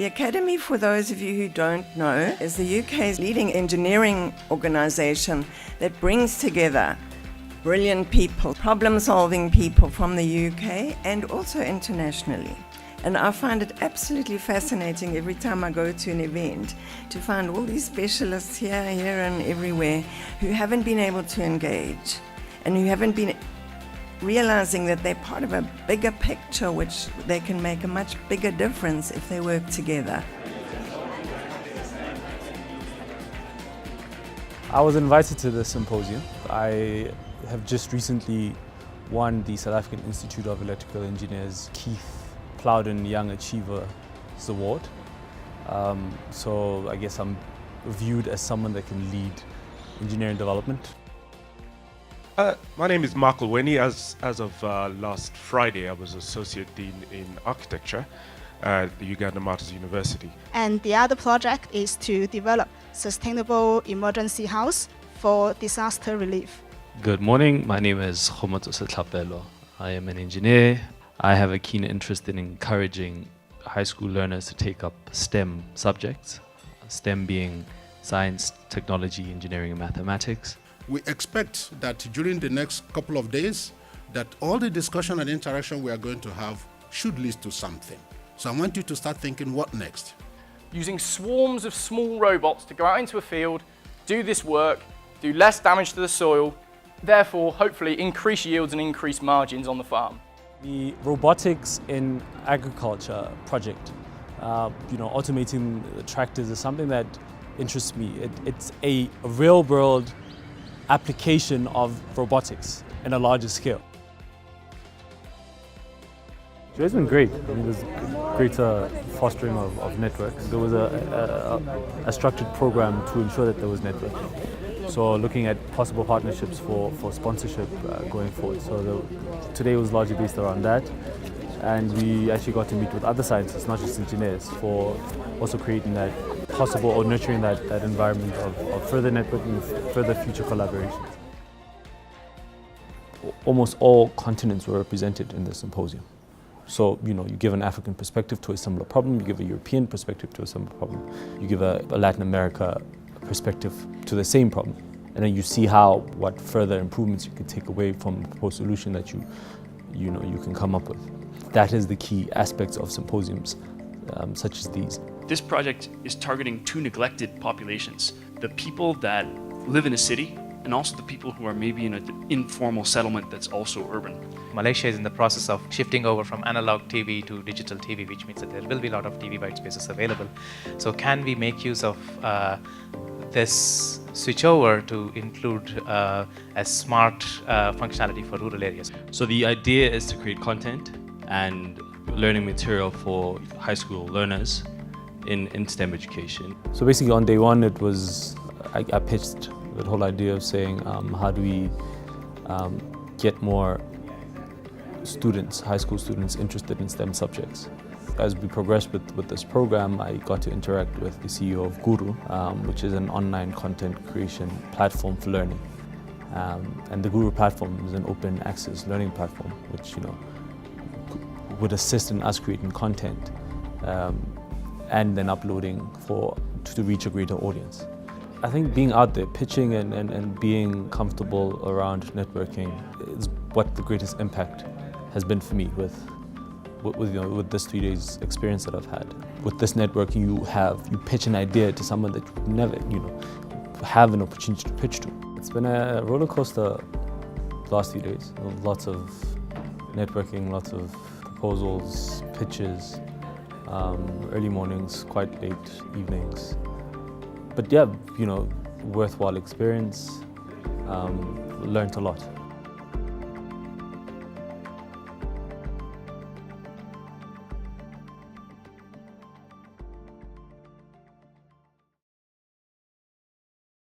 The Academy, for those of you who don't know, is the UK's leading engineering organisation that brings together brilliant people, problem-solving people from the UK and also internationally. And I find it absolutely fascinating every time I go to an event to find all these specialists here and everywhere who haven't been able to engage and who haven't been realizing that they're part of a bigger picture which they can make a much bigger difference if they work together. I was invited to the symposium. I have just recently won the South African Institute of Electrical Engineers Keith Plowden Young Achievers Award. So I guess I'm viewed as someone that can lead engineering development. My name is Mark Lweni. As of last Friday, I was Associate Dean in Architecture at the Uganda Martyrs University. And the other project is to develop sustainable emergency house for disaster relief. Good morning, my name is Kgomotso Setlhapelo. I am an engineer. I have a keen interest in encouraging high school learners to take up STEM subjects, STEM being science, technology, engineering and mathematics. We expect that during the next couple of days that all the discussion and interaction we are going to have should lead to something. So I want you to start thinking, what next? Using swarms of small robots to go out into a field, do this work, do less damage to the soil, therefore hopefully increase yields and increase margins on the farm. The robotics in agriculture project, automating the tractors is something that interests me. It's a real-world application of robotics in a larger scale. It's been great. I mean, there's greater fostering of networks. There was a structured program to ensure that there was networking. So looking at possible partnerships for sponsorship going forward. So today was largely based around that. And we actually got to meet with other scientists, not just engineers, for also creating that possible or nurturing that environment of further networking, further future collaborations. Almost all continents were represented in the symposium. So, you give an African perspective to a similar problem, you give a European perspective to a similar problem, you give a Latin America perspective to the same problem. And then you see what further improvements you can take away from the proposed solution that you can come up with. That is the key aspects of symposiums such as these. This project is targeting two neglected populations, the people that live in a city and also the people who are maybe in an informal settlement that's also urban. Malaysia is in the process of shifting over from analog TV to digital TV, which means that there will be a lot of TV white spaces available. So can we make use of this switchover to include a smart functionality for rural areas? So the idea is to create content and learning material for high school learners in STEM education. So basically on day one it was, I pitched the whole idea of saying how do we get more students, high school students, interested in STEM subjects. As we progressed with this program, I got to interact with the CEO of Guru, which is an online content creation platform for learning. And the Guru platform is an open access learning platform, which would assist in us creating content and then uploading to reach a greater audience. I think being out there, pitching and being comfortable around networking is what the greatest impact has been for me with this 3 days experience that I've had. With this networking you pitch an idea to someone that you would never have an opportunity to pitch to. It's been a roller coaster the last few days. Lots of networking, lots of proposals, pitches, early mornings, quite late evenings. But yeah, worthwhile experience, learned a lot.